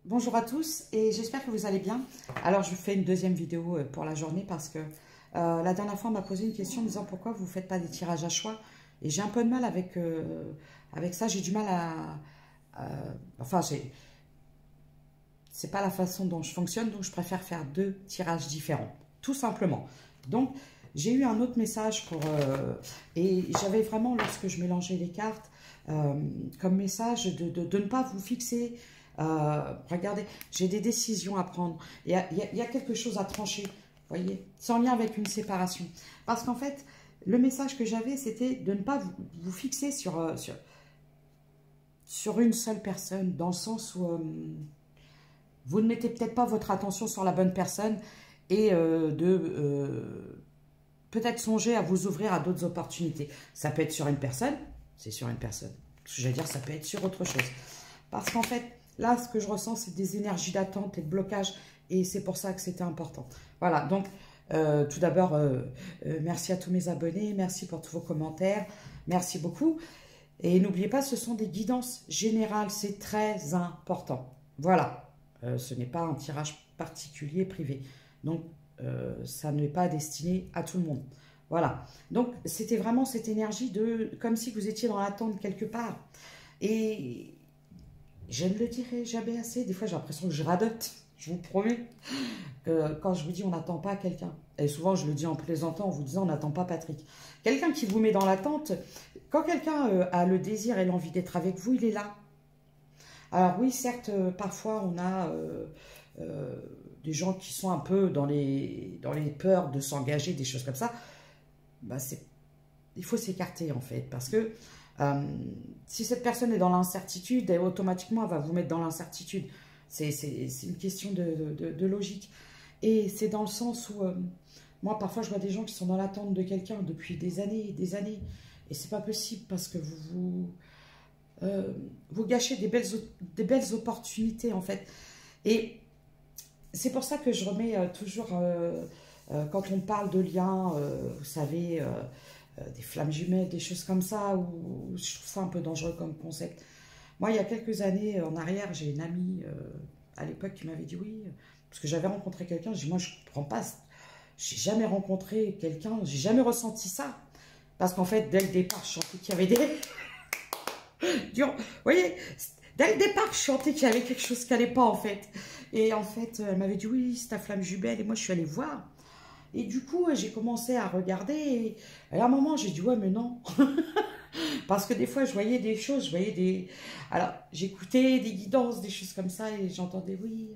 Bonjour à tous et j'espère que vous allez bien. Alors je fais une deuxième vidéo pour la journée parce que la dernière fois on m'a posé une question en me disant pourquoi vous ne faites pas des tirages à choix. Et j'ai un peu de mal avec ça, j'ai du mal enfin, c'est pas la façon dont je fonctionne, donc je préfère faire deux tirages différents, tout simplement. Donc j'ai eu un autre message et j'avais vraiment, lorsque je mélangeais les cartes, comme message de ne pas vous fixer. Regardez, j'ai des décisions à prendre. Il y a quelque chose à trancher, vous voyez, sans lien avec une séparation. Parce qu'en fait, le message que j'avais, c'était de ne pas vous fixer sur une seule personne, dans le sens où vous ne mettez peut-être pas votre attention sur la bonne personne et peut-être songer à vous ouvrir à d'autres opportunités. Ça peut être sur une personne, c'est sur une personne. Ce que je veux dire, ça peut être sur autre chose. Parce qu'en fait, là, ce que je ressens, c'est des énergies d'attente et de blocage. Et c'est pour ça que c'était important. Voilà, donc, tout d'abord, merci à tous mes abonnés. Merci pour tous vos commentaires. Merci beaucoup. Et n'oubliez pas, ce sont des guidances générales. C'est très important. Voilà. Ce n'est pas un tirage particulier privé. Donc, ça n'est pas destiné à tout le monde. Voilà. Donc, c'était vraiment cette énergie comme si vous étiez dans l'attente quelque part. Et je ne le dirai jamais assez. Des fois, j'ai l'impression que je radote. Je vous promets. Quand je vous dis on n'attend pas quelqu'un. Et souvent, je le dis en plaisantant, en vous disant on n'attend pas Patrick. Quelqu'un qui vous met dans l'attente. Quand quelqu'un a le désir et l'envie d'être avec vous, il est là. Alors oui, certes, parfois, on a des gens qui sont un peu dans les peurs de s'engager, des choses comme ça. Bah, il faut s'écarter, en fait. Parce que si cette personne est dans l'incertitude, automatiquement, elle va vous mettre dans l'incertitude. C'est une question de logique. Et c'est dans le sens où, moi, parfois, je vois des gens qui sont dans l'attente de quelqu'un depuis des années et des années. Et c'est pas possible parce que vous gâchez des belles opportunités, en fait. Et c'est pour ça que je remets toujours, quand on parle de liens, vous savez, des flammes jumelles, des choses comme ça, où je trouve ça un peu dangereux comme concept. Moi, il y a quelques années en arrière, j'ai une amie à l'époque qui m'avait dit oui, parce que j'avais rencontré quelqu'un, j'ai dit moi je ne comprends pas, j'ai jamais rencontré quelqu'un, j'ai jamais ressenti ça. Parce qu'en fait, dès le départ, je sentais qu'il y avait des... Vous voyez, dès le départ, je sentais qu'il y avait quelque chose qui n'allait pas en fait. Et en fait, elle m'avait dit oui, c'est ta flamme jumelle, et moi je suis allée voir. Et du coup, j'ai commencé à regarder, et à un moment, j'ai dit ouais, mais non. Parce que des fois, je voyais des choses, je voyais des... Alors, j'écoutais des guidances, des choses comme ça, et j'entendais, oui,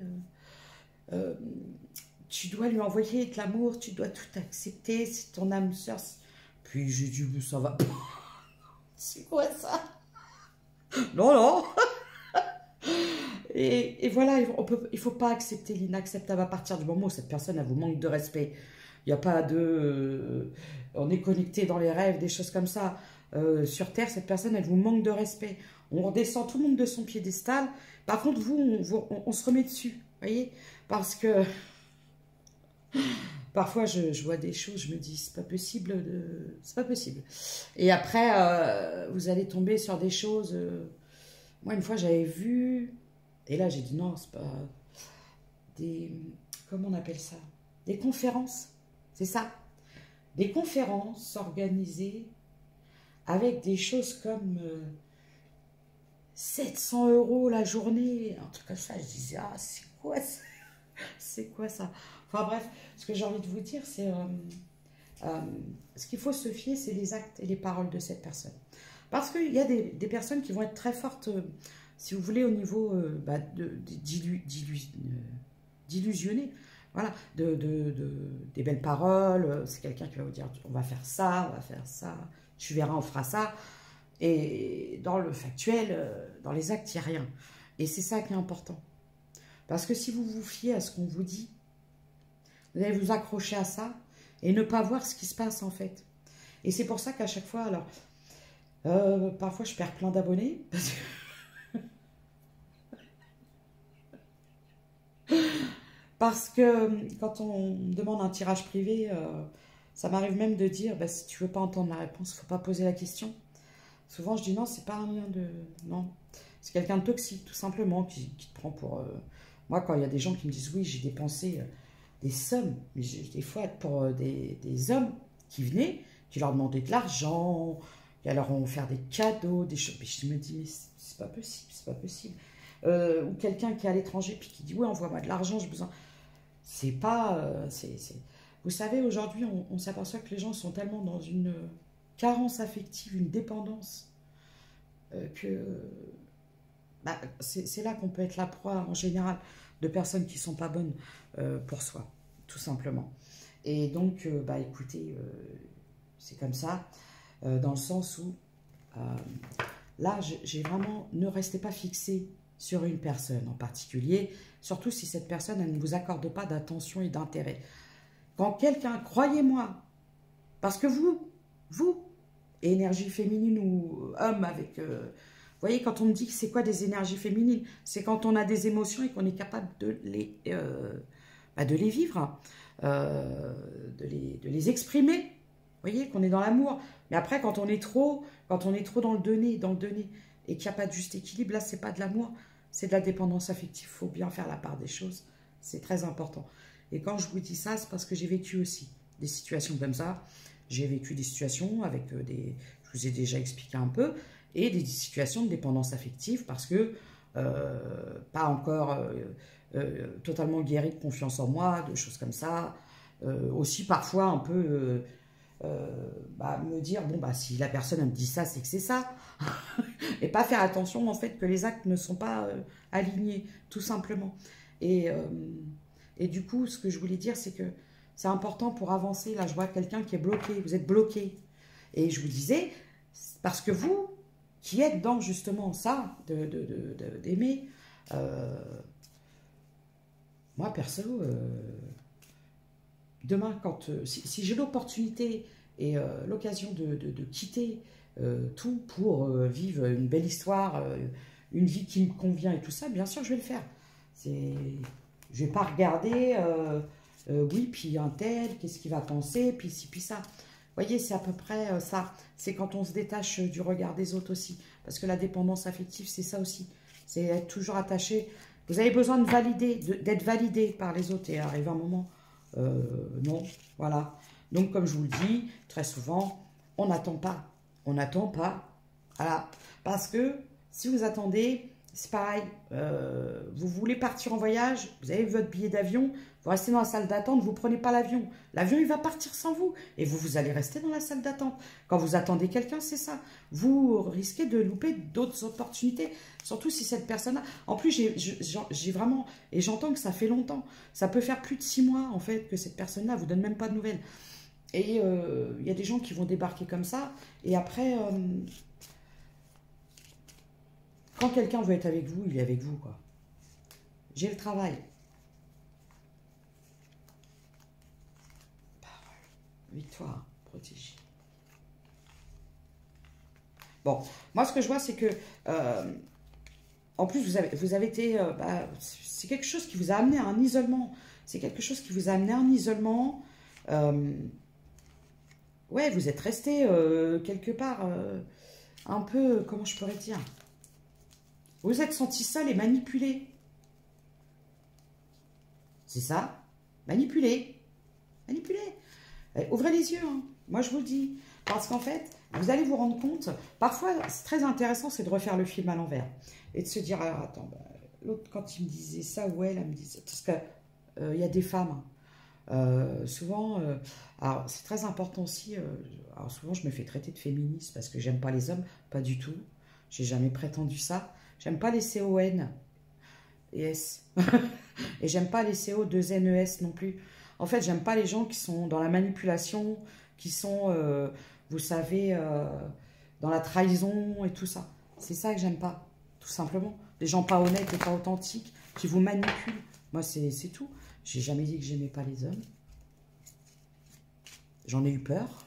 tu dois lui envoyer de l'amour, tu dois tout accepter, c'est ton âme sœur. Puis j'ai dit, mais ça va pas. C'est quoi ça? Non, non. Et voilà, il faut pas accepter l'inacceptable à partir du moment où cette personne, elle vous manque de respect. Il n'y a pas de... on est connecté dans les rêves, des choses comme ça. Sur Terre, cette personne, elle vous manque de respect. On redescend tout le monde de son piédestal. Par contre, on se remet dessus, voyez? Parce que parfois, je vois des choses, je me dis, c'est pas possible. C'est pas possible. Et après, vous allez tomber sur des choses... moi, une fois, j'avais vu... Et là, j'ai dit, non, c'est pas... Comment on appelle ça? Des conférences, c'est ça. Des conférences organisées avec des choses comme 700 € la journée, un truc comme ça. Je disais, ah, c'est quoi ça? C'est quoi ça? Enfin bref, ce que j'ai envie de vous dire, c'est... ce qu'il faut se fier, c'est les actes et les paroles de cette personne. Parce qu'il y a des personnes qui vont être très fortes, si vous voulez, au niveau d'illusionner. Voilà, des belles paroles. C'est quelqu'un qui va vous dire, on va faire ça, tu verras, on fera ça. Et dans le factuel, dans les actes, il n'y a rien. Et c'est ça qui est important. Parce que si vous vous fiez à ce qu'on vous dit, vous allez vous accrocher à ça et ne pas voir ce qui se passe en fait. Et c'est pour ça qu'à chaque fois, alors, parfois je perds plein d'abonnés. Parce que quand on me demande un tirage privé, ça m'arrive même de dire, bah, si tu veux pas entendre la réponse, il ne faut pas poser la question. Souvent, je dis non, c'est pas un lien de... Non. C'est quelqu'un de toxique, tout simplement, qui te prend pour... Moi, quand il y a des gens qui me disent, oui, j'ai dépensé des sommes, mais des fois, pour des hommes qui venaient, qui leur demandaient de l'argent, qui leur ont offert des cadeaux, des choses. Mais je me dis, mais c'est pas possible, c'est pas possible. Ou quelqu'un qui est à l'étranger, puis qui dit, oui, envoie-moi de l'argent, j'ai besoin... C'est pas... Vous savez, aujourd'hui, on s'aperçoit que les gens sont tellement dans une carence affective, une dépendance, que bah, c'est là qu'on peut être la proie, en général, de personnes qui ne sont pas bonnes pour soi, tout simplement. Et donc, bah, écoutez, c'est comme ça, dans le sens où, là, j'ai vraiment, ne restez pas fixé sur une personne en particulier, surtout si cette personne, elle ne vous accorde pas d'attention et d'intérêt. Quand quelqu'un, croyez-moi, parce que vous, énergie féminine ou homme avec... vous voyez, quand on me dit que c'est quoi des énergies féminines, c'est quand on a des émotions et qu'on est capable de les vivre, de les exprimer. Vous voyez, qu'on est dans l'amour. Mais après, quand on est trop dans le donner, et qu'il n'y a pas de juste équilibre, là, c'est pas de l'amour, c'est de la dépendance affective. Il faut bien faire la part des choses. C'est très important. Et quand je vous dis ça, c'est parce que j'ai vécu aussi des situations comme ça. J'ai vécu des situations avec je vous ai déjà expliqué un peu, et des situations de dépendance affective parce que pas encore totalement guéri de confiance en moi, de choses comme ça. Aussi parfois un peu me dire, bon, bah, si la personne elle me dit ça, c'est que c'est ça. Et pas faire attention en fait que les actes ne sont pas alignés, tout simplement. Et du coup, ce que je voulais dire, c'est que c'est important pour avancer. Là, je vois quelqu'un qui est bloqué, vous êtes bloqué. Et je vous disais, parce que vous, qui êtes dans justement ça, d'aimer, moi, perso, demain, si j'ai l'opportunité et l'occasion de quitter tout pour vivre une belle histoire, une vie qui me convient et tout ça, bien sûr, je vais le faire. Je ne vais pas regarder, oui, puis un tel, qu'est-ce qu'il va penser, puis ci, puis ça. Vous voyez, c'est à peu près ça. C'est quand on se détache du regard des autres aussi. Parce que la dépendance affective, c'est ça aussi. C'est être toujours attaché. Vous avez besoin de valider, d'être validé par les autres. Et arrive un moment, non, voilà. Donc, comme je vous le dis, très souvent, on n'attend pas. On n'attend pas. Voilà. Parce que si vous attendez, c'est pareil. Vous voulez partir en voyage, vous avez votre billet d'avion, vous restez dans la salle d'attente, vous ne prenez pas l'avion. L'avion, il va partir sans vous. Et vous allez rester dans la salle d'attente. Quand vous attendez quelqu'un, c'est ça. Vous risquez de louper d'autres opportunités. Surtout si cette personne-là... En plus, j'ai vraiment... Et j'entends que ça fait longtemps. Ça peut faire plus de 6 mois, en fait, que cette personne-là ne vous donne même pas de nouvelles. Et il y a des gens qui vont débarquer comme ça. Et après... quand quelqu'un veut être avec vous, il est avec vous, quoi. J'ai le travail. Victoire, protégée. Bon, moi, ce que je vois, c'est que... en plus, vous avez été... c'est quelque chose qui vous a amené à un isolement. C'est quelque chose qui vous a amené à un isolement. Ouais, vous êtes resté quelque part... un peu... Comment je pourrais dire? Vous vous êtes senti seul et manipulé. C'est ça. Manipulé. Manipulé. Ouvrez les yeux, hein. Moi je vous le dis. Parce qu'en fait, vous allez vous rendre compte, parfois c'est très intéressant, c'est de refaire le film à l'envers. Et de se dire, alors attends, bah, l'autre quand il me disait ça, ou elle me disait, parce qu'il y a des femmes, souvent, alors c'est très important aussi, alors souvent je me fais traiter de féministe parce que j'aime pas les hommes, pas du tout, j'ai jamais prétendu ça, j'aime pas les CON et S, et j'aime pas les CO2NES non plus. En fait, j'aime pas les gens qui sont dans la manipulation, qui sont, vous savez, dans la trahison et tout ça. C'est ça que j'aime pas, tout simplement. Les gens pas honnêtes et pas authentiques, qui vous manipulent. Moi, c'est tout. J'ai jamais dit que j'aimais pas les hommes. J'en ai eu peur.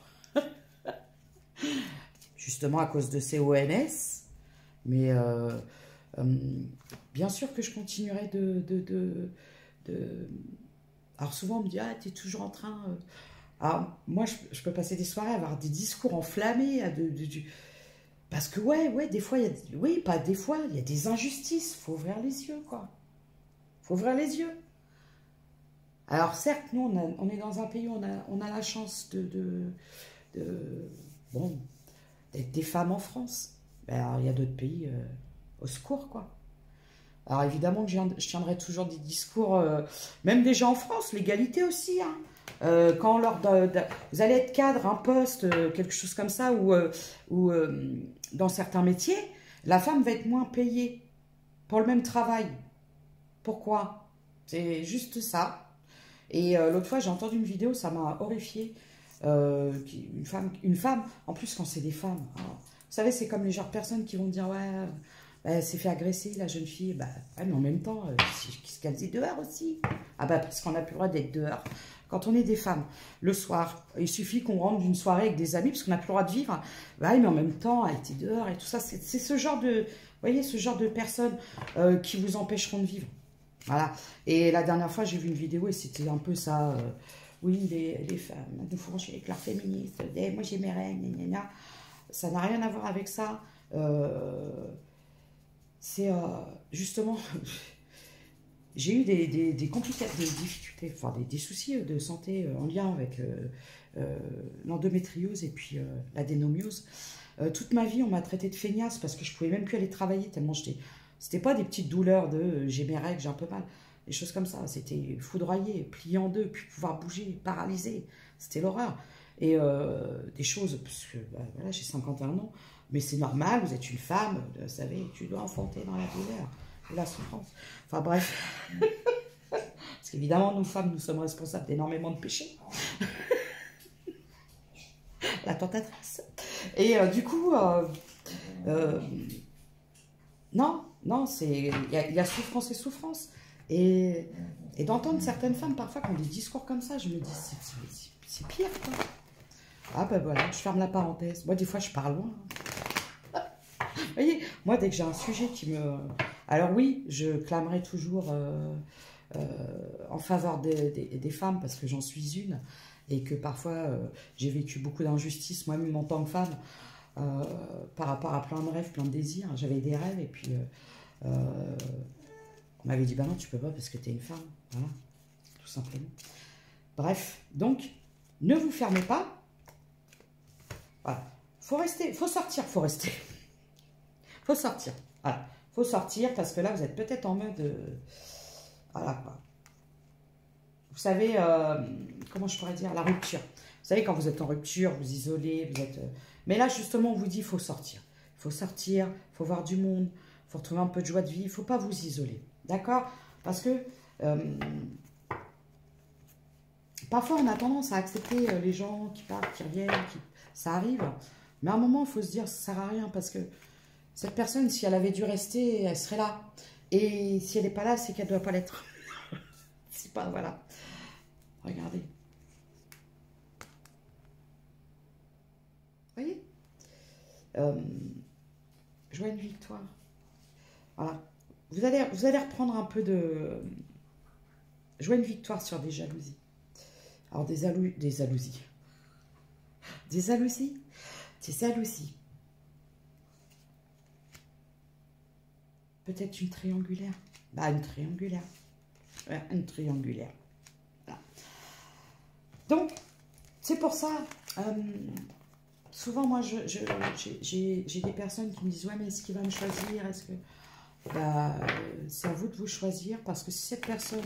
Justement à cause de CONS. Mais bien sûr que je continuerai Alors souvent, on me dit, ah, tu es toujours en train... Alors, moi, je peux passer des soirées à avoir des discours enflammés, Parce que, ouais, des fois, il y a... Oui, pas des fois, il y a des injustices. Il faut ouvrir les yeux, quoi. Il faut ouvrir les yeux. Alors, certes, nous, on est dans un pays où on a la chance bon, d'être des femmes en France. Ben, alors, il y a d'autres pays au secours, quoi. Alors, évidemment que je tiendrai toujours des discours, même déjà en France, l'égalité aussi, hein. Quand vous allez être cadre, un poste, quelque chose comme ça, ou dans certains métiers, la femme va être moins payée pour le même travail. Pourquoi? C'est juste ça. Et l'autre fois, j'ai entendu une vidéo, ça m'a horrifiée. Une femme, en plus quand c'est des femmes, hein, vous savez, c'est comme les genres de personnes qui vont dire, ouais, bah, elle s'est fait agresser, la jeune fille. Bah, ouais, mais en même temps, qu'est-ce qu'elle faisait dehors aussi? Ah bah parce qu'on n'a plus le droit d'être dehors. Quand on est des femmes, le soir, il suffit qu'on rentre d'une soirée avec des amis, parce qu'on n'a plus le droit de vivre. Bah, mais en même temps, elle était dehors et tout ça. C'est ce genre de, vous voyez, ce genre de personnes qui vous empêcheront de vivre. Voilà. Et la dernière fois, j'ai vu une vidéo et c'était un peu ça. Oui, les femmes nous font chier avec leur féministe. Moi, j'ai mes règles, gna, gna, gna. Ça n'a rien à voir avec ça. C'est justement, j'ai eu des complications, des difficultés, enfin des soucis de santé en lien avec l'endométriose et puis l'adénomiose. Toute ma vie, on m'a traité de feignasse parce que je pouvais même plus aller travailler tellement j'étais... C'était pas des petites douleurs de j'ai mes règles, j'ai un peu mal, des choses comme ça. C'était foudroyé, plié en deux, puis pouvoir bouger, paralysé. C'était l'horreur. Et des choses, parce que bah, voilà, j'ai 51 ans, mais c'est normal, vous êtes une femme, vous savez, tu dois enfanter dans la douleur et la souffrance. Enfin bref. Parce qu'évidemment, nous femmes, nous sommes responsables d'énormément de péchés. La tentatrice. Et du coup, non, il y a souffrance et souffrance. Et d'entendre certaines femmes parfois qui ont des discours comme ça, je me dis, c'est pire, quoi. Ah ben voilà, je ferme la parenthèse. Moi, des fois, je parle loin. Vous voyez, moi, dès que j'ai un sujet qui me... Alors oui, je clamerai toujours en faveur des femmes, parce que j'en suis une, et que parfois, j'ai vécu beaucoup d'injustices, moi-même en tant que femme, par rapport à plein de rêves, plein de désirs. J'avais des rêves, et puis on m'avait dit, bah non, tu peux pas, parce que tu es une femme. Voilà, tout simplement. Bref, donc, ne vous fermez pas. Voilà. Faut rester, faut sortir, faut rester. Faut sortir. Voilà. Faut sortir parce que là, vous êtes peut-être en mode... voilà quoi. Vous savez, comment je pourrais dire, la rupture. Vous savez, quand vous êtes en rupture, vous isolez, vous êtes... mais là, justement, on vous dit, il faut sortir. Il faut sortir, il faut voir du monde, il faut retrouver un peu de joie de vie, il ne faut pas vous isoler. D'accord? Parce que... parfois, on a tendance à accepter les gens qui partent, qui reviennent, ça arrive. Mais à un moment, il faut se dire, ça ne sert à rien parce que cette personne, si elle avait dû rester, elle serait là. Et si elle n'est pas là, c'est qu'elle ne doit pas l'être. C'est pas, voilà. Regardez. Vous voyez, joie une victoire. Voilà. Vous allez reprendre un peu de... joie une victoire sur des jalousies. Alors, des jalousies. Des jalousies. Des jalousies. Peut-être une triangulaire. Bah, une triangulaire. Ouais, une triangulaire. Voilà. Donc, c'est pour ça, souvent, moi, j'ai des personnes qui me disent, ouais, mais est-ce qu'il va me choisir? Est-ce que... bah, c'est à vous de vous choisir, parce que si cette personne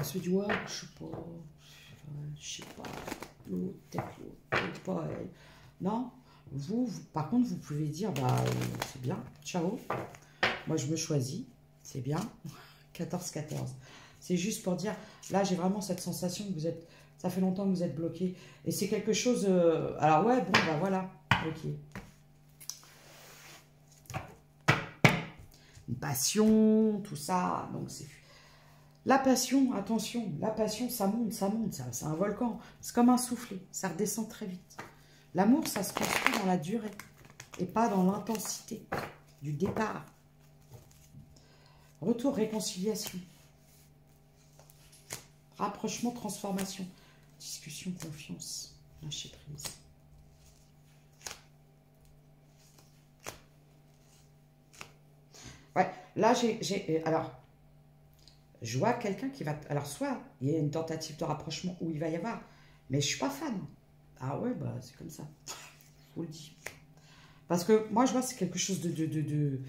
se dit, ouais, je sais pas, l'autre, peut-être pas elle. Non, par contre, vous pouvez dire, bah, c'est bien, ciao. Moi, je me choisis, c'est bien. 14-14. C'est juste pour dire, là, j'ai vraiment cette sensation que vous êtes, ça fait longtemps que vous êtes bloqué. Et c'est quelque chose, alors ouais, bon, bah voilà, ok. Une passion, tout ça, donc c'est... La passion, attention, la passion, ça monte, c'est un volcan. C'est comme un soufflet, ça redescend très vite. L'amour, ça se construit dans la durée et pas dans l'intensité du départ. Retour, réconciliation. Rapprochement, transformation. Discussion, confiance. Lâcher prise. Là, alors, je vois quelqu'un qui va... Alors, soit il y a une tentative de rapprochement où il va y avoir, mais je suis pas fan. Ah ouais, bah, c'est comme ça. Je vous le dis. Parce que moi, je vois, c'est quelque chose de...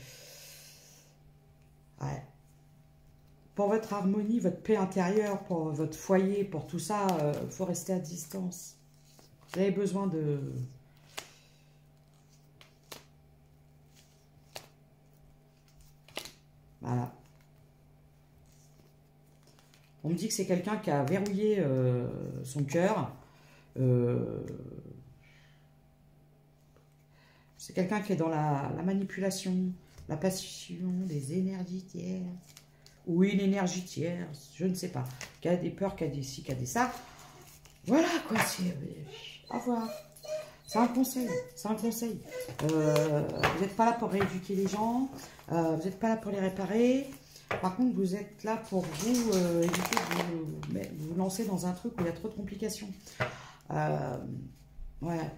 Ouais. Pour votre harmonie, votre paix intérieure, pour votre foyer, pour tout ça, il faut rester à distance. Vous avez besoin de... Voilà. On me dit que c'est quelqu'un qui a verrouillé son cœur. C'est quelqu'un qui est dans la manipulation, la passion, les énergies tierces. Ou une énergie tierce, je ne sais pas. Qui a des peurs, qui a des ci, qui a des ça. Voilà quoi, c'est... Au revoir. C'est un conseil, c'est un conseil. Vous n'êtes pas là pour rééduquer les gens, vous n'êtes pas là pour les réparer. Par contre, vous êtes là pour vous éviter de vous lancer dans un truc où il y a trop de complications. Ouais, voilà.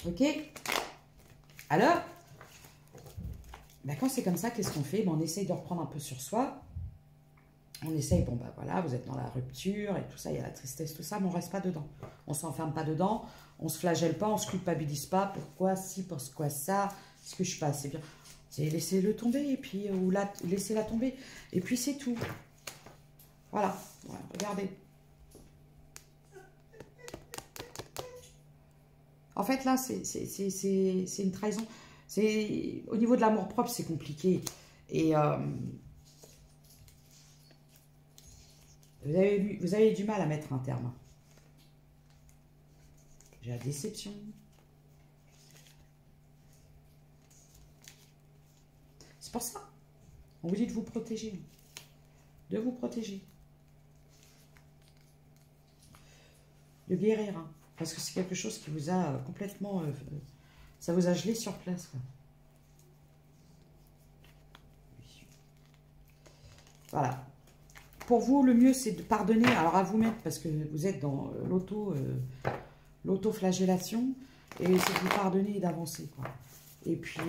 Ok. Alors, ben quand c'est comme ça, qu'est-ce qu'on fait? Ben, on essaye de reprendre un peu sur soi. On essaye, bon ben voilà, vous êtes dans la rupture et tout ça, il y a la tristesse, tout ça, mais on ne reste pas dedans. On ne s'enferme pas dedans, on ne se flagelle pas, on ne se culpabilise pas. Pourquoi si, pourquoi ça? Est-ce que je suis pas assez bien? C'est laisser-le tomber, et puis, ou laissez-la tomber. Et puis c'est tout. Voilà, voilà, regardez. En fait, là, c'est une trahison. Au niveau de l'amour-propre, c'est compliqué. Et vous avez du mal à mettre un terme. J'ai la déception. C'est pour ça. On vous dit de vous protéger. De vous protéger. De guérir. Hein. Parce que c'est quelque chose qui vous a complètement... ça vous a gelé sur place. Quoi. Voilà. Pour vous, le mieux, c'est de pardonner. Alors, à vous-même, parce que vous êtes dans l'auto-flagellation. Et c'est de vous pardonner et d'avancer. Et puis...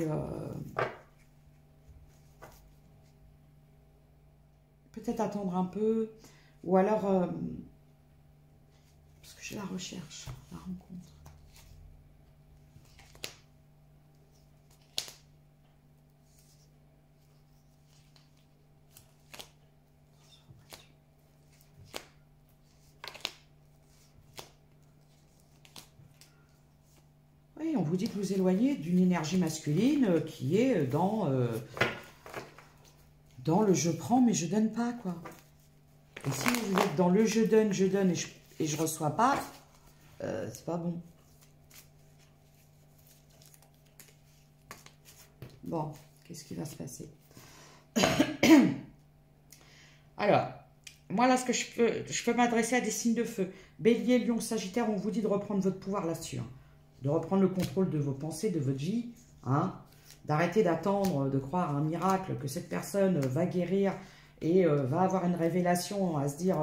peut-être attendre un peu. Ou alors... parce que j'ai la recherche, la rencontre. Oui, on vous dit de vous éloigner d'une énergie masculine qui est dans le je prends mais je donne pas, quoi. Et si vous êtes dans le je donne et je reçois pas, c'est pas bon. Bon, qu'est-ce qui va se passer? Alors, moi là, ce que je peux m'adresser à des signes de feu. Bélier, Lion, Sagittaire, on vous dit de reprendre votre pouvoir là-dessus. Hein. De reprendre le contrôle de vos pensées, de votre vie. Hein. D'arrêter d'attendre, de croire à un miracle, que cette personne va guérir et va avoir une révélation, à se dire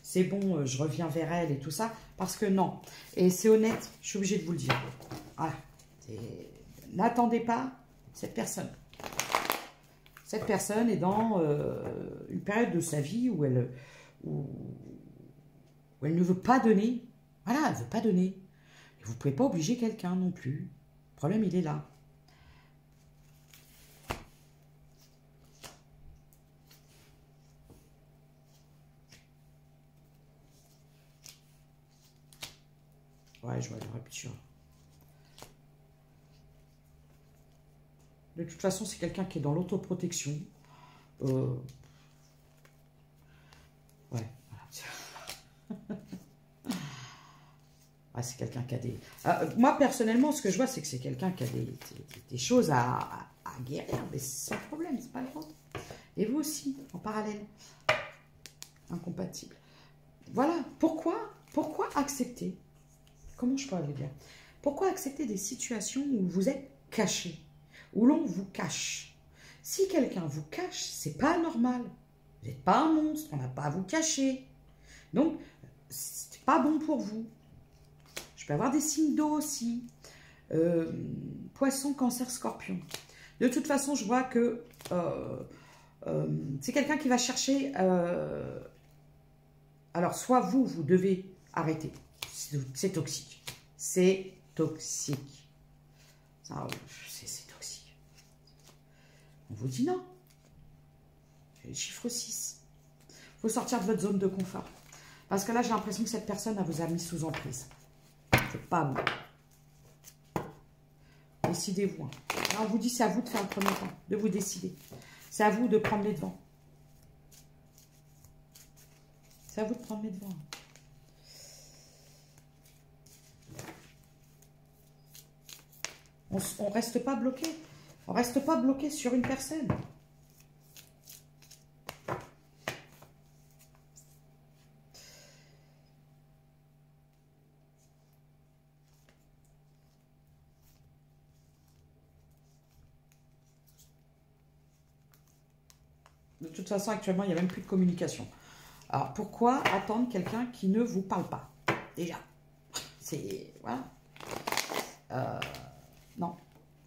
c'est bon, je reviens vers elle et tout ça. Parce que non. Et c'est honnête, je suis obligée de vous le dire. Voilà. N'attendez pas cette personne. Cette personne est dans une période de sa vie où elle ne veut pas donner. Voilà, elle ne veut pas donner. Et vous ne pouvez pas obliger quelqu'un non plus. Le problème, il est là. Ouais, je vois une rupture. De toute façon, c'est quelqu'un qui est dans l'autoprotection. Ouais, voilà. Ah, c'est quelqu'un qui a des... moi, personnellement, ce que je vois, c'est que c'est quelqu'un qui a des choses à guérir, mais sans problème, c'est pas grave. Et vous aussi, en parallèle. Incompatible. Voilà. Pourquoi accepter? Comment je pourrais vous dire? Pourquoi accepter des situations où vous êtes caché? Où l'on vous cache? Si quelqu'un vous cache, c'est pas normal. Vous n'êtes pas un monstre, on n'a pas à vous cacher. Donc, c'est pas bon pour vous. Je peux avoir des signes d'eau aussi. Poisson, Cancer, Scorpion. De toute façon, je vois que c'est quelqu'un qui va chercher... alors, soit vous, vous devez arrêter. C'est toxique. C'est toxique. C'est toxique. On vous dit non. Le chiffre 6. Il faut sortir de votre zone de confort. Parce que là, j'ai l'impression que cette personne elle vous a mis sous emprise. C'est pas bon. Décidez-vous. Hein. Là, on vous dit, c'est à vous de faire le premier pas, de vous décider. C'est à vous de prendre les devants. C'est à vous de prendre les devants. On ne reste pas bloqué. On ne reste pas bloqué sur une personne. De toute façon, actuellement, il n'y a même plus de communication. Alors, pourquoi attendre quelqu'un qui ne vous parle pas? Déjà. C'est... Voilà. Non.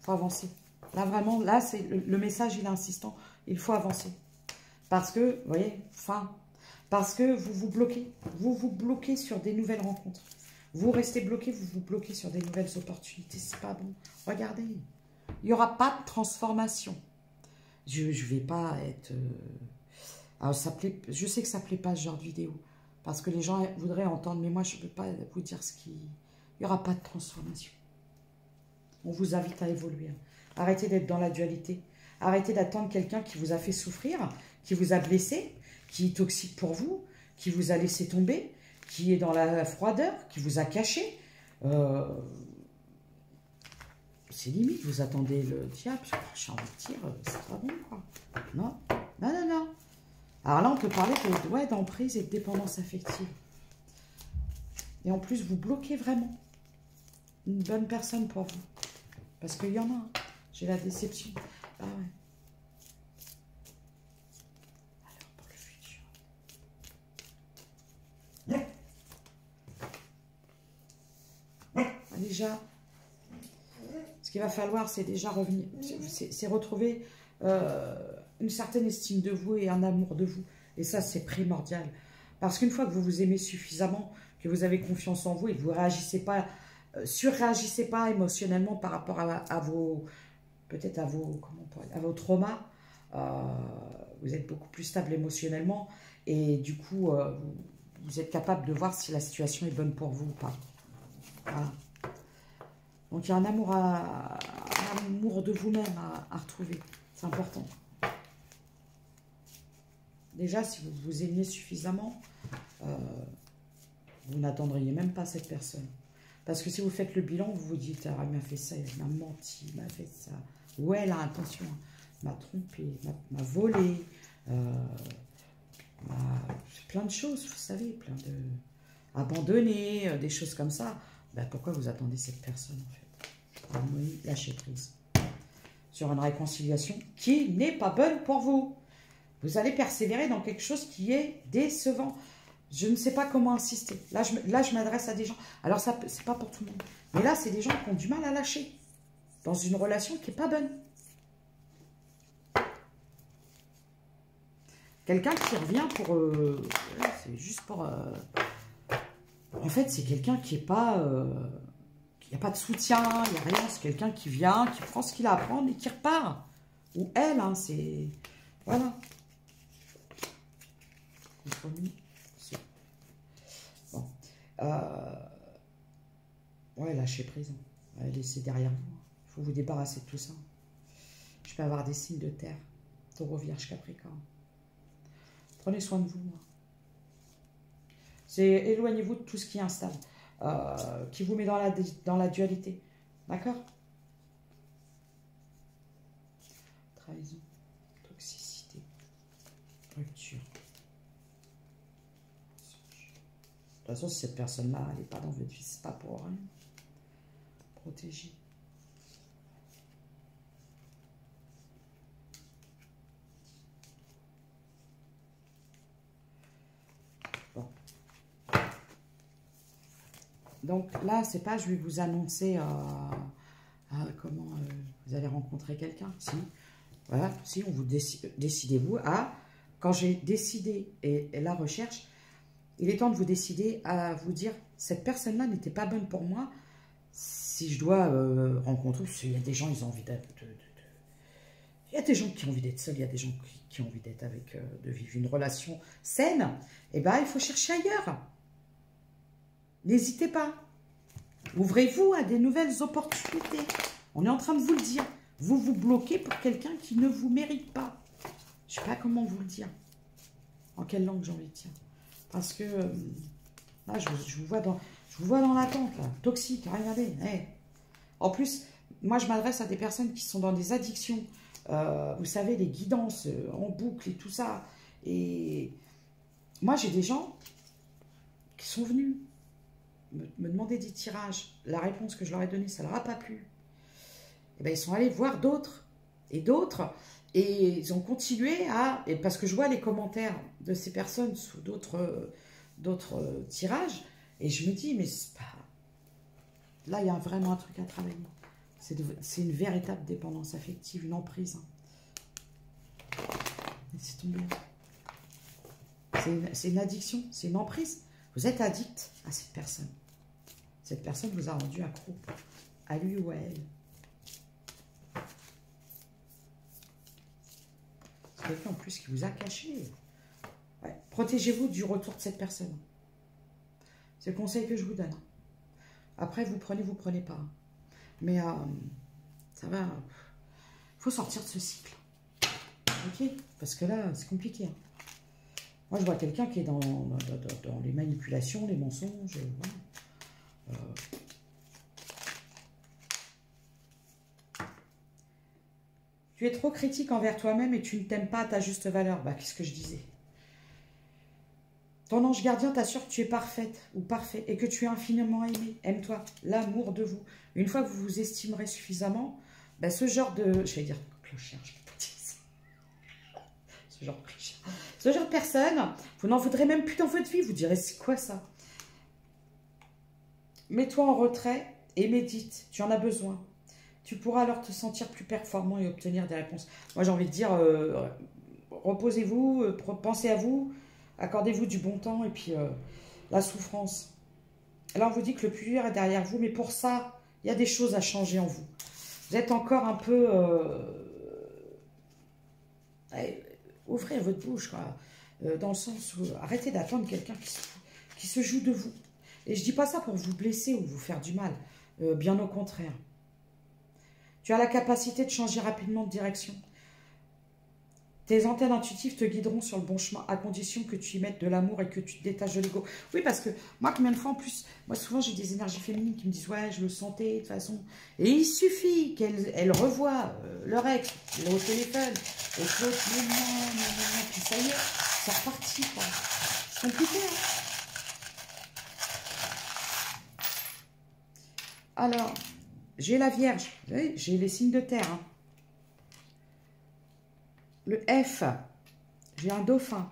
Il faut avancer. Là, vraiment, là, c'est le message, il est insistant. Il faut avancer. Parce que, vous voyez, parce que vous vous bloquez. Vous vous bloquez sur des nouvelles rencontres. Vous restez bloqué, vous vous bloquez sur des nouvelles opportunités. C'est pas bon. Regardez. Il n'y aura pas de transformation. Je ne vais pas être... Alors, je sais que ça ne plaît pas ce genre de vidéo. Parce que les gens voudraient entendre. Mais moi, je ne peux pas vous dire ce qui... Il n'y aura pas de transformation. On vous invite à évoluer. Arrêtez d'être dans la dualité. Arrêtez d'attendre quelqu'un qui vous a fait souffrir, qui vous a blessé, qui est toxique pour vous, qui vous a laissé tomber, qui est dans la froideur, qui vous a caché. C'est limite, vous attendez le diable. J'ai envie de dire, c'est pas bon, quoi. Non, non, non, non. Alors là, on peut parler d'emprise et de dépendance affective. Et en plus, vous bloquez vraiment une bonne personne pour vous. Parce qu'il y en a. Hein. J'ai la déception. Ah ouais. Alors, pour le futur. Déjà, ce qu'il va falloir, c'est déjà revenir. C'est retrouver une certaine estime de vous et un amour de vous. Et ça, c'est primordial. Parce qu'une fois que vous vous aimez suffisamment, que vous avez confiance en vous et que vous ne réagissez pas, surréagissez pas émotionnellement par rapport à vos... peut-être à vos traumas, vous êtes beaucoup plus stable émotionnellement et du coup, vous êtes capable de voir si la situation est bonne pour vous ou pas. Voilà. Donc, il y a un amour de vous-même à retrouver. C'est important. Déjà, si vous vous aimiez suffisamment, vous n'attendriez même pas cette personne. Parce que si vous faites le bilan, vous vous dites, ah, il m'a fait ça, il m'a menti, il m'a fait ça. Ouais, elle a intention, m'a trompé, m'a volé, plein de choses, vous savez, plein de... abandonné, des choses comme ça. Ben, pourquoi vous attendez cette personne, en fait? Harmonie, lâchez prise. Sur une réconciliation qui n'est pas bonne pour vous. Vous allez persévérer dans quelque chose qui est décevant. Je ne sais pas comment insister. Là, je m'adresse à des gens. Alors, ça, c'est pas pour tout le monde. Mais là, c'est des gens qui ont du mal à lâcher. Dans une relation qui n'est pas bonne. Quelqu'un qui revient pour... c'est juste pour... en fait, c'est quelqu'un qui n'est pas... il n'y a pas de soutien, il n'y a rien. C'est quelqu'un qui vient, qui prend ce qu'il a à prendre et qui repart. Ou elle, hein, c'est... Voilà. Compromis. Bon. Ouais, lâchez prise. Ouais, laissez derrière vous. Il faut vous débarrasser de tout ça. Je peux avoir des signes de terre. Taureau, Vierge, Capricorne. Prenez soin de vous. C'est éloignez-vous de tout ce qui est instable. Qui vous met dans la dualité. D'accord? Trahison. Toxicité. Rupture. De toute façon, si cette personne-là, elle n'est pas dans votre vie, c'est pas pour rien. Protéger. Bon. Donc là, c'est pas, je vais vous annoncer comment vous vous allez rencontrer quelqu'un. Si, voilà, si on vous décidez-vous à... Quand j'ai décidé et la recherche, il est temps de vous décider à vous dire, cette personne-là n'était pas bonne pour moi. Si je dois rencontrer, parce qu'il y a des gens, ils ont envie d'être... Il y a des gens qui ont envie d'être seuls, il y a des gens qui ont envie d'être avec, de vivre une relation saine. Eh bien, il faut chercher ailleurs. N'hésitez pas. Ouvrez-vous à des nouvelles opportunités. On est en train de vous le dire. Vous vous bloquez pour quelqu'un qui ne vous mérite pas. Je ne sais pas comment vous le dire. En quelle langue j'ai envie de dire. Parce que là, je vous vois dans l'attente, là. Toxique, regardez. Hey. En plus, moi, je m'adresse à des personnes qui sont dans des addictions. Vous savez, les guidances en boucle et tout ça. Et moi, j'ai des gens qui sont venus me demander des tirages. La réponse que je leur ai donnée, ça ne leur a pas plu. Et bien, ils sont allés voir d'autres et d'autres. Et ils ont continué à... Et parce que je vois les commentaires de ces personnes sous d'autres tirages. Et je me dis, mais c'est pas... Là, il y a vraiment un truc à travailler. C'est une véritable dépendance affective, une emprise. Laissez tomber. C'est une addiction, c'est une emprise. Vous êtes addict à cette personne. Cette personne vous a rendu accro. À lui ou à elle. C'est quelqu'un en plus qui vous a caché. Ouais. Protégez-vous du retour de cette personne. C'est le conseil que je vous donne. Après, vous prenez pas. Mais ça va. Il faut sortir de ce cycle. Ok? Parce que là, c'est compliqué. Hein. Moi, je vois quelqu'un qui est dans les manipulations, les mensonges. Voilà. Tu es trop critique envers toi-même et tu ne t'aimes pas à ta juste valeur. Bah, qu'est-ce que je disais? Ton ange gardien t'assure que tu es parfaite ou parfait et que tu es infiniment aimé. Aime-toi, l'amour de vous. Une fois que vous vous estimerez suffisamment, bah, ce genre de... Je vais dire clochard, je ne vais pas dire ça. Ce genre de personne, vous n'en voudrez même plus dans votre vie. Vous direz, c'est quoi ça? Mets-toi en retrait et médite. Tu en as besoin. Tu pourras alors te sentir plus performant et obtenir des réponses. Moi, j'ai envie de dire, reposez-vous, pensez à vous, accordez-vous du bon temps et puis la souffrance. Là, on vous dit que le plus dur est derrière vous, mais pour ça, il y a des choses à changer en vous. Vous êtes encore un peu... ouvrez votre bouche, quoi. Dans le sens où arrêtez d'attendre quelqu'un qui se joue de vous. Et je ne dis pas ça pour vous blesser ou vous faire du mal. Bien au contraire. Tu as la capacité de changer rapidement de direction. Tes antennes intuitives te guideront sur le bon chemin à condition que tu y mettes de l'amour et que tu te détaches de l'ego. Oui, parce que moi, combien de fois en plus, moi souvent j'ai des énergies féminines qui me disent « Ouais, je le sentais de toute façon. » Et il suffit qu'elles revoient leur ex, au téléphone, et que l'autre, non, puis ça y est, c'est reparti. C'est compliqué, hein. Alors, j'ai la Vierge, vous voyez, j'ai les signes de terre. Hein. Le F, j'ai un dauphin.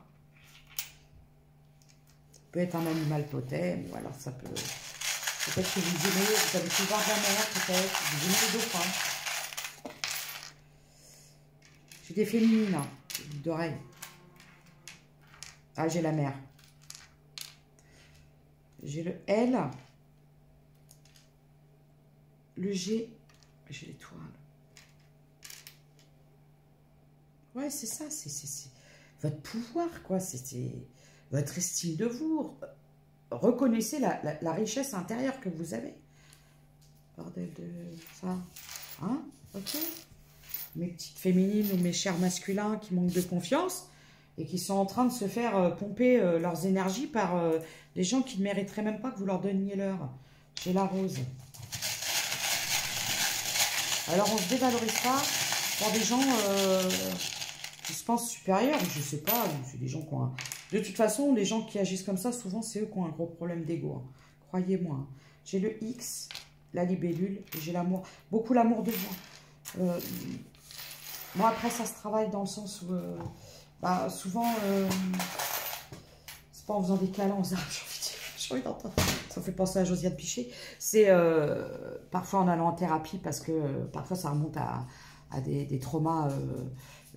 Ça peut être un animal totem, ou alors ça peut... Peut-être que vous avez pu voir de la mer, peut-être, vous aimez les dauphins. J'ai des féminines, hein, des boucles d'oreilles. Ah, j'ai la mer. J'ai le L. Le G, j'ai l'étoile. Ouais, c'est ça, c'est votre pouvoir, quoi. C'est votre estime de vous. Reconnaissez la richesse intérieure que vous avez. Bordel de ça. Hein? Ok? Mes petites féminines ou mes chers masculins qui manquent de confiance et qui sont en train de se faire pomper leurs énergies par des gens qui ne mériteraient même pas que vous leur donniez l'heure. J'ai la rose. Alors, on ne se dévalorise pas pour des gens qui se pensent supérieurs, je ne sais pas, c'est des gens qui ont un... De toute façon, les gens qui agissent comme ça, souvent, c'est eux qui ont un gros problème d'ego. Hein. Croyez-moi. Hein. J'ai le X, la libellule, et j'ai l'amour. Beaucoup l'amour de moi. Moi, après, ça se travaille dans le sens où... souvent, c'est pas en faisant des câlins aux arbres, j'ai envie de dire. J'ai envie d'entendre. Ça me fait penser à Josiane Pichet. C'est parfois en allant en thérapie parce que parfois ça remonte à des traumas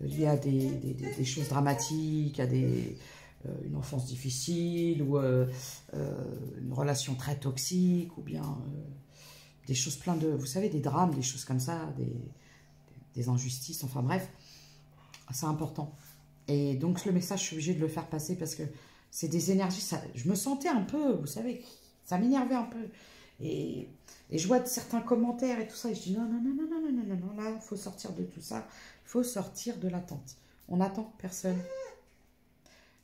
liés à des choses dramatiques, à une enfance difficile ou une relation très toxique ou bien des choses plein de, vous savez, des drames, des choses comme ça, des injustices, enfin bref, c'est important. Et donc le message, je suis obligée de le faire passer parce que c'est des énergies, ça, je me sentais un peu, vous savez, ça m'énervait un peu. Et je vois certains commentaires et tout ça, et je dis non, non, non, non, non, non, non, non, là, il faut sortir de tout ça, il faut sortir de l'attente. On n'attend personne.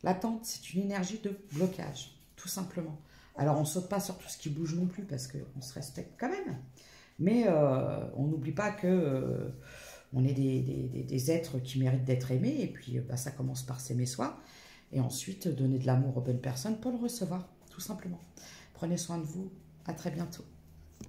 L'attente, c'est une énergie de blocage, tout simplement. Alors, on ne saute pas sur tout ce qui bouge non plus, parce qu'on se respecte quand même. Mais on n'oublie pas que on est des êtres qui méritent d'être aimés, et puis bah, ça commence par s'aimer soi, et ensuite donner de l'amour aux bonnes personnes pour le recevoir, tout simplement. Prenez soin de vous, à très bientôt.